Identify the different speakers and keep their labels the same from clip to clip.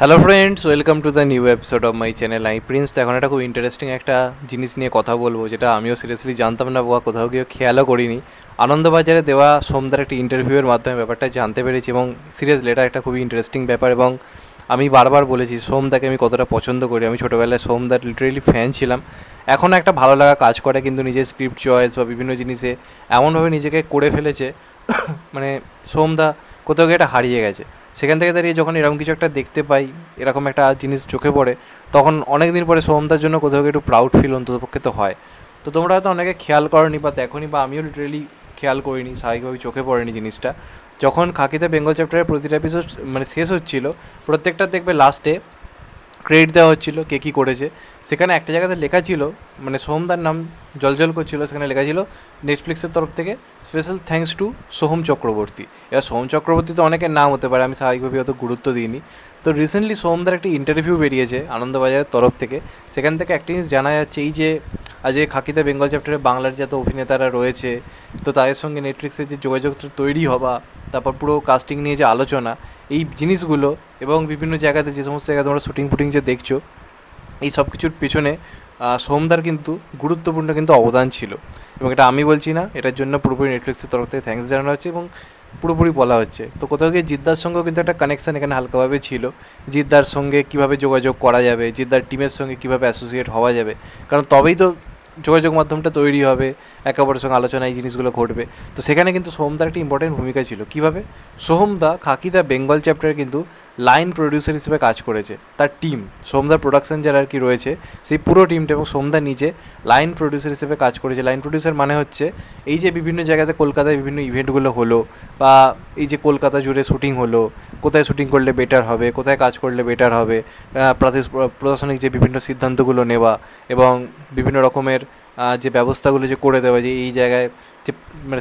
Speaker 1: Hello friends, welcome to the new episode of my channel. আমি Prince. তো এখন একটা খুব ইন্টারেস্টিং একটা জিনিস নিয়ে কথা বলবো, যেটা আমিও সিরিয়াসলি জানতাম না বা কোথাও গিয়ে খেয়ালও করিনি। আনন্দবাজারে দেওয়া সোমদার একটি ইন্টারভিউয়ের মাধ্যমে ব্যাপারটা জানতে পেরেছি এবং সিরিয়াসলি এটা একটা খুবই ইন্টারেস্টিং ব্যাপার। এবং আমি বারবার বলেছি সোমদাকে আমি কতটা পছন্দ করি। আমি ছোটোবেলায় সোমদার লিটারেলি ফ্যান ছিলাম। এখনও একটা ভালো লাগা কাজ করে, কিন্তু নিজের স্ক্রিপ্ট চয়েস বা বিভিন্ন জিনিসে এমনভাবে নিজেকে করে ফেলেছে মানে সোমদা কোথাও গিয়ে এটা হারিয়ে গেছে। সেখান থেকে দাঁড়িয়ে যখন এরকম কিছু একটা দেখতে পাই, এরকম একটা জিনিস চোখে পড়ে, তখন অনেক দিন পরে সোমদার জন্য কোথাও একটু প্রাউড ফিল অন্ততপক্ষে তো হয়। তো তোমরা হয়তো অনেকে খেয়াল করনি বা দেখোনি, বা আমিও লিটারেলি খেয়াল করিনি, স্বাভাবিকভাবে চোখে পড়েনি জিনিসটা। যখন খাকিতে বেঙ্গল চ্যাপ্টারের প্রতিটা এপিসোড শেষ হচ্ছিল, প্রত্যেকটা দেখবে লাস্টে ক্রেডিট দেওয়া হচ্ছিলো কে কী করেছে। সেখানে একটা জায়গাতে লেখা ছিল, সোহমদার নাম জলজল করছিল, সেখানে লেখা ছিল নেটফ্লিক্সের তরফ থেকে special thanks to Soham Chakraborty. এবার সোহম চক্রবর্তী তো অনেকের নাম হতে পারে, আমি স্বাভাবিকভাবে অত গুরুত্ব দিইনি। তো রিসেন্টলি সোহমদার একটা ইন্টারভিউ বেরিয়েছে আনন্দবাজারের তরফ থেকে। সেখান থেকে একটা জিনিস জানা যাচ্ছে, এই যে আজ খাকিতে বেঙ্গল চ্যাপ্টারে বাংলার যত অভিনেতারা রয়েছে, তো তাদের সঙ্গে নেটফ্লিক্সের যে যোগাযোগ তৈরি হওয়া, তারপর পুরো কাস্টিং নিয়ে যে আলোচনা, এই জিনিসগুলো এবং বিভিন্ন জায়গাতে যে সমস্ত জায়গায় তোমরা শুটিং ফুটিং যে দেখছো, এই সব কিছুর পিছনে সোমদার কিন্তু গুরুত্বপূর্ণ কিন্তু অবদান ছিল। এবং এটা আমি বলছি না, এটার জন্য পুরোপুরি নেটফ্লিক্সের তরফ থেকে থ্যাঙ্কস জানানো হচ্ছে এবং পুরোপুরি বলা হচ্ছে। তো কোথাও গিয়ে জিদ্দার সঙ্গেও কিন্তু একটা কানেকশান এখানে হালকাভাবে ছিল। জিদ্দার সঙ্গে কীভাবে যোগাযোগ করা যাবে, জিদ্দার টিমের সঙ্গে কীভাবে অ্যাসোসিয়েট হওয়া যাবে, কারণ তবেই তো যোগাযোগ মাধ্যমটা তৈরি হবে, একে অপরের সঙ্গে আলোচনা এই জিনিসগুলো ঘটবে। তো সেখানে কিন্তু সোহমদার একটা ইম্পর্টেন্ট ভূমিকা ছিল। কীভাবে? সোহমদা খাকিদা বেঙ্গল চ্যাপ্টারে কিন্তু লাইন প্রডিউসার হিসেবে কাজ করেছে। তার টিম, সোহমদার প্রোডাকশন যারা আর কি রয়েছে, সেই পুরো টিমটা, এবং সোহমদা নিজে লাইন প্রডিউসার হিসেবে কাজ করেছে। লাইন প্রডিউসার মানে হচ্ছে এই যে বিভিন্ন জায়গাতে কলকাতায় বিভিন্ন ইভেন্টগুলো হলো, বা এই যে কলকাতা জুড়ে শ্যুটিং হলো, কোথায় শ্যুটিং করলে বেটার হবে, কোথায় কাজ করলে বেটার হবে, প্রশাসনিক যে বিভিন্ন সিদ্ধান্তগুলো নেওয়া এবং বিভিন্ন রকমের যে ব্যবস্থাগুলো যে করে দেওয়া, যে এই জায়গায় যে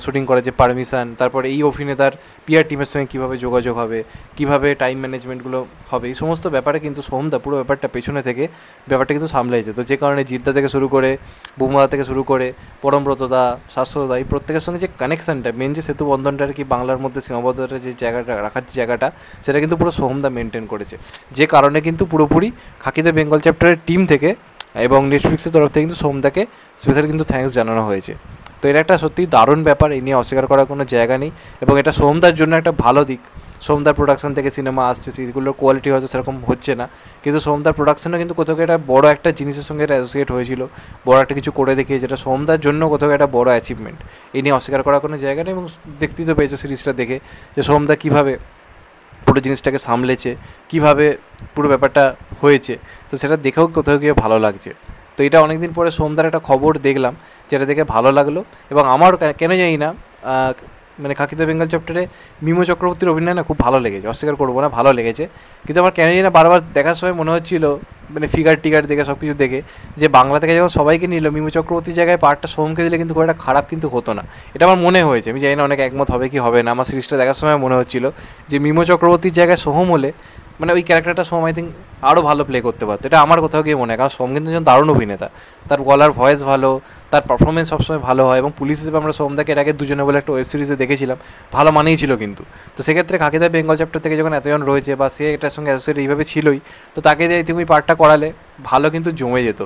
Speaker 1: শ্যুটিং করার যে পারমিশান, তারপরে এই অভিনেতার পিআর টিমের সঙ্গে কীভাবে যোগাযোগ হবে, কীভাবে টাইম ম্যানেজমেন্টগুলো হবে, এই সমস্ত ব্যাপারে কিন্তু সোহমদা পুরো ব্যাপারটা পেছনে থেকে ব্যাপারটা কিন্তু সামলাইছে। তো যে কারণে জিদ্দা থেকে শুরু করে, বুমরা থেকে শুরু করে, পরমব্রতদা, শাশ্বতদা, এই প্রত্যেকের সঙ্গে যে কানেকশানটা, মেন যে সেতু বন্ধনটা আর কি বাংলার মধ্যে সীমাবদ্ধতার যে জায়গাটা রাখার যে জায়গাটা, সেটা কিন্তু পুরো সোহমদা মেনটেন করেছে। যে কারণে কিন্তু পুরোপুরি খাকিদে বেঙ্গল চ্যাপ্টারের টিম থেকে এবং নেটফ্লিক্সের তরফ থেকে কিন্তু সোহমদাকে স্পেশালি কিন্তু থ্যাঙ্কস জানানো হয়েছে। তো এটা একটা সত্যিই দারুণ ব্যাপার, এই নিয়ে অস্বীকার করার কোনো জায়গা নেই। এবং এটা সোহমদার জন্য একটা ভালো দিক। সোহমদার প্রোডাকশন থেকে সিনেমা আসছে, সেগুলোর কোয়ালিটি হয়তো সেরকম হচ্ছে না, কিন্তু সোহমদার প্রোডাকশনও কিন্তু কোথাও একটা বড় একটা জিনিসের সঙ্গে এটা অ্যাসোসিয়েট হয়েছিল, বড় একটা কিছু করে দেখিয়ে, যেটা সোহমদার জন্য কোথাও একটা বড় অ্যাচিভমেন্ট। এই নিয়ে অস্বীকার করার কোনো জায়গা নেই। এবং দেখতেই তো পেয়েছো সিরিজটা দেখে যে সোহমদা কীভাবে পুরো জিনিসটাকে সামলেছে, কীভাবে পুরো ব্যাপারটা হয়েছে। তো সেটা দেখেও কোথাও গিয়ে ভালো লাগছে। তো এটা অনেক দিন পরে সোমদার একটা খবর দেখলাম, যেটা দেখে ভালো লাগলো। এবং আমার কেন জানি না, খাকিতে বেঙ্গল চ্যাপ্টারে মিমো চক্রবর্তীর অভিনয় না খুব ভালো লেগেছে, অস্বীকার করবো না, ভালো লেগেছে। কিন্তু আমার কেন জানি না বারবার দেখার সময় মনে হচ্ছিল, ফিগার টিগার দেখে সব কিছু দেখে, যে বাংলা থেকে যখন সবাইকে নিল, মিমো চক্রবর্তীর জায়গায় পার্টটা সোমকে দিলে কিন্তু খুব একটা খারাপ কিন্তু হতো না। এটা আমার মনে হয়েছে, আমি জানি না অনেক একমত হবে কি হবে না। আমার সিরিজটা দেখার সময় মনে হচ্ছিল যে মিমো চক্রবর্তীর জায়গায় সোহম হলে ওই ক্যারেক্টারটা সোম আই থিঙ্ক আরও ভালো প্লে করতে পারতো। এটা আমার কোথাও গিয়ে মনে হয়, কারণ সোম কিন্তু একজন দারুণ অভিনেতা, তার গলার ভয়েস ভালো, তার পারফরমেন্স সবসময় ভালো হয়। এবং পুলিশ হিসেবে আমরা সোমদাকে এর আগে দুজনে বলে একটা ওয়েব সিরিজে দেখেছিলাম, ভালো মানেই ছিল কিন্তু। তো সেক্ষেত্রে খাকিদা বেঙ্গল চ্যাপ্টার থেকে যখন এতজন রয়েছে, বা সে এটার সঙ্গে অ্যাসোসিয়েট এইভাবে ছিলই, তো তাকে দিয়ে তুমি পার্টটা করালে ভালো কিন্তু জমে যেত।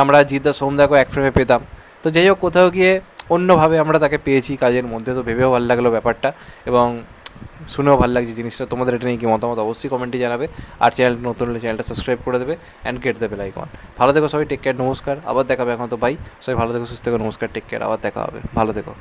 Speaker 1: আমরা জিদ্দা সোমদাকেও এক ফ্রেমে পেতাম। তো যাই হোক, কোথাও গিয়ে অন্যভাবে আমরা তাকে পেয়েছি কাজের মধ্যে। তো ভেবেও ভালো লাগলো ব্যাপারটা, এবং শুনেও ভালো লাগছে জিনিসটা। তোমাদের এটা নিয়ে কি মতামত অবশ্যই কমেন্টে জানাবে। আর চ্যানেল নতুন হলে চ্যানেলটা সাবস্ক্রাইব করে দেবে অ্যান্ড গেট দেবে লাইক অন। ভালো থেকো সবাই, টেক কেয়ার, নমস্কার, আবার দেখা হবে। এখন তো বাই, সবাই ভালো থেকো, সুস্থ থেকো, নমস্কার, টেক কেয়ার, আবার দেখা হবে, ভালো থেকো।